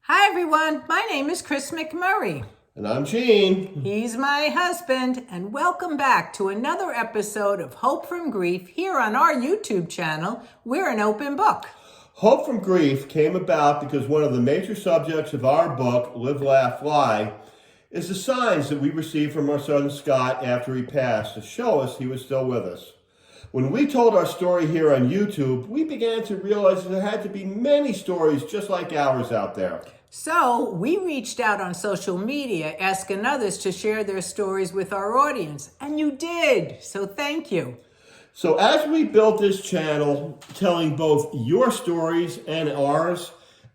Hi everyone, my name is Chris McMurray. And I'm Gene. He's my husband, and welcome back to another episode of Hope from Grief here on our YouTube channel. We're an open book. Hope from Grief came about because one of the major subjects of our book, Live, Laugh, Fly, is the signs that we received from our son Scott after he passed to show us he was still with us. When we told our story here on YouTube, we began to realize that there had to be many stories just like ours out there. So we reached out on social media asking others to share their stories with our audience, and you did, so thank you. So as we built this channel, telling both your stories and ours,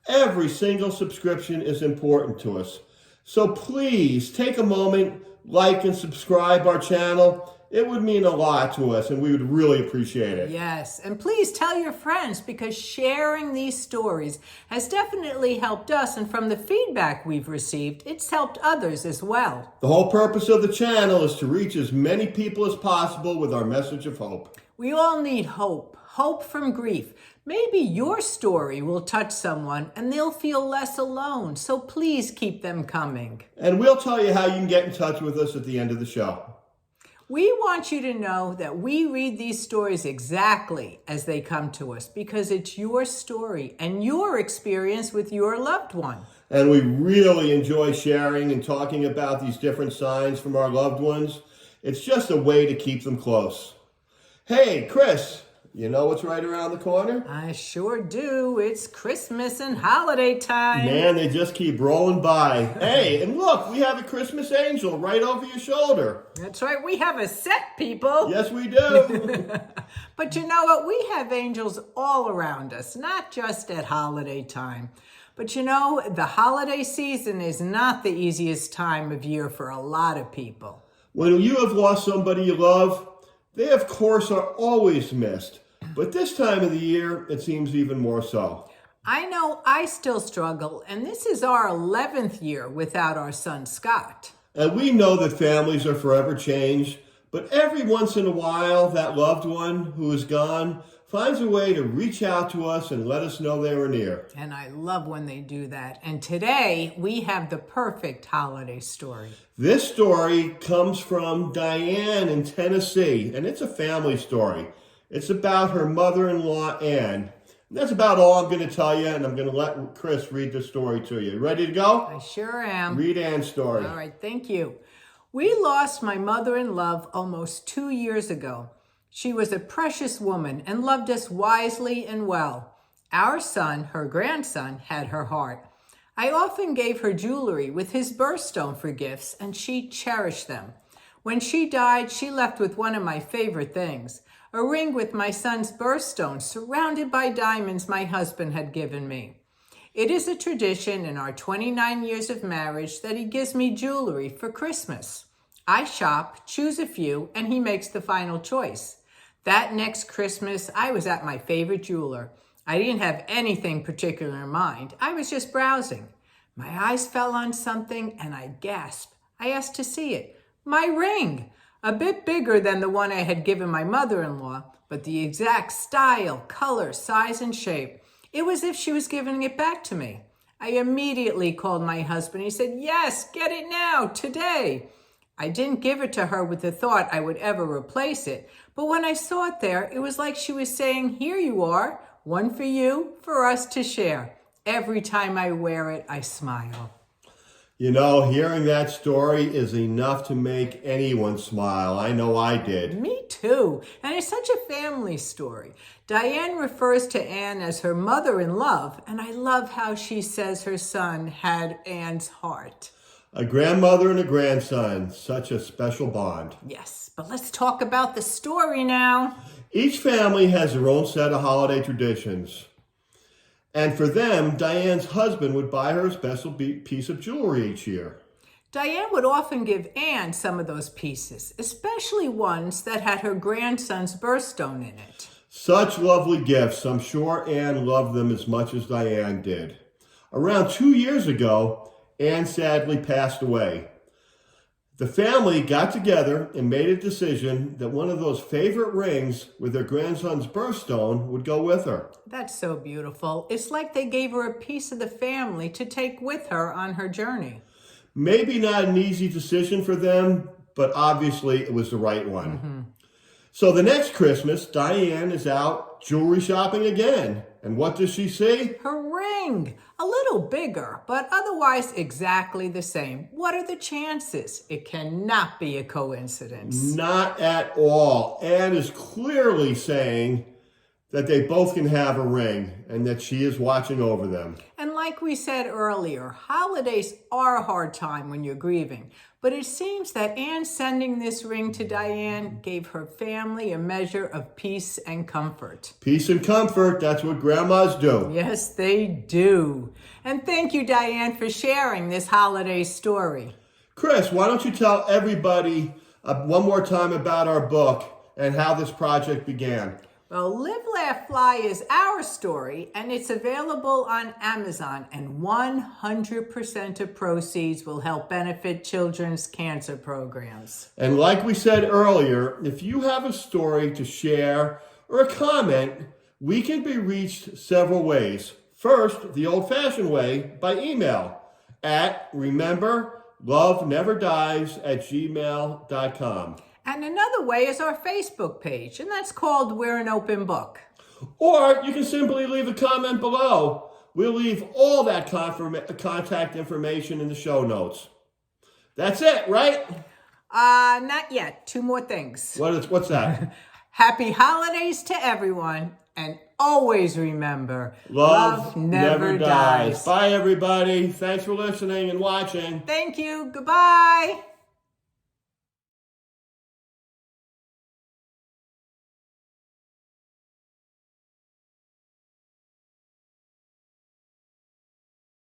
every single subscription is important to us. So please take a moment, like and subscribe our channel. It would mean a lot to us, and we would really appreciate it. Yes, and please tell your friends, because sharing these stories has definitely helped us, and from the feedback we've received, it's helped others as well. The whole purpose of the channel is to reach as many people as possible with our message of hope. We all need hope, hope from grief. Maybe your story will touch someone and they'll feel less alone, so please keep them coming. And we'll tell you how you can get in touch with us at the end of the show. We want you to know that we read these stories exactly as they come to us because it's your story and your experience with your loved one. And we really enjoy sharing and talking about these different signs from our loved ones. It's just a way to keep them close. Hey, Chris, you know what's right around the corner? I sure do. It's Christmas and holiday time. Man, they just keep rolling by. Hey, and look, we have a Christmas angel right over your shoulder. That's right. We have a set, people. Yes, we do. But you know what? We have angels all around us, not just at holiday time. But you know, the holiday season is not the easiest time of year for a lot of people. When you have lost somebody you love, they of course are always missed. But this time of the year, it seems even more so. I know I still struggle, and this is our 11th year without our son, Scott. And we know that families are forever changed, but every once in a while, that loved one who is gone finds a way to reach out to us and let us know they were near. And I love when they do that. And today, we have the perfect holiday story. This story comes from Diane in Tennessee, and it's a family story. It's about her mother-in-law, Anne. That's about all I'm going to tell you, and I'm going to let Chris read the story to you. Ready to go? I sure am. Read Anne's story. All right, thank you. We lost my mother-in-law almost 2 years ago. She was a precious woman and loved us wisely and well. Our son, her grandson, had her heart. I often gave her jewelry with his birthstone for gifts, and she cherished them. When she died, she left with one of my favorite things, a ring with my son's birthstone surrounded by diamonds my husband had given me. It is a tradition in our 29 years of marriage that he gives me jewelry for Christmas. I shop, choose a few, and he makes the final choice. That next Christmas, I was at my favorite jeweler. I didn't have anything particular in mind. I was just browsing. My eyes fell on something and I gasped. I asked to see it. My ring! A bit bigger than the one I had given my mother-in-law, but the exact style, color, size, and shape. It was as if she was giving it back to me. I immediately called my husband. He said, "Yes, get it now, today." I didn't give it to her with the thought I would ever replace it, but when I saw it there, it was like she was saying, "Here you are, one for you, for us to share." Every time I wear it, I smile. You know, hearing that story is enough to make anyone smile. I know I did. Me too. And it's such a family story. Diane refers to Anne as her mother-in-law, and I love how she says her son had Anne's heart. A grandmother and a grandson, such a special bond. Yes, but let's talk about the story now. Each family has their own set of holiday traditions. And for them, Diane's husband would buy her a special piece of jewelry each year. Diane would often give Anne some of those pieces, especially ones that had her grandson's birthstone in it. Such lovely gifts. I'm sure Anne loved them as much as Diane did. Around 2 years ago, Anne sadly passed away. The family got together and made a decision that one of those favorite rings with their grandson's birthstone would go with her. That's so beautiful. It's like they gave her a piece of the family to take with her on her journey. Maybe not an easy decision for them, but obviously it was the right one. So the next Christmas, Diane is out jewelry shopping again. And what does she see? Her ring, a little bigger, but otherwise exactly the same. What are the chances? It cannot be a coincidence. Not at all. Anne is clearly saying that they both can have a ring and that she is watching over them. And like we said earlier, holidays are a hard time when you're grieving. But it seems that Anne sending this ring to Diane gave her family a measure of peace and comfort. Peace and comfort, that's what grandmas do. Yes, they do. And thank you, Diane, for sharing this holiday story. Chris, why don't you tell everybody one more time about our book and how this project began? Well, Live, Laugh, Fly is our story, and it's available on Amazon, and 100% of proceeds will help benefit children's cancer programs. And like we said earlier, if you have a story to share or a comment, we can be reached several ways. First, the old-fashioned way, by email at rememberloveneverdies@gmail.com. And another way is our Facebook page, and that's called We're an Open Book. Or you can simply leave a comment below. We'll leave all that contact information in the show notes. That's it, right? Not yet. 2 more things. What's that? Happy holidays to everyone, and always remember, Love never dies. Bye, everybody. Thanks for listening and watching. Thank you. Goodbye.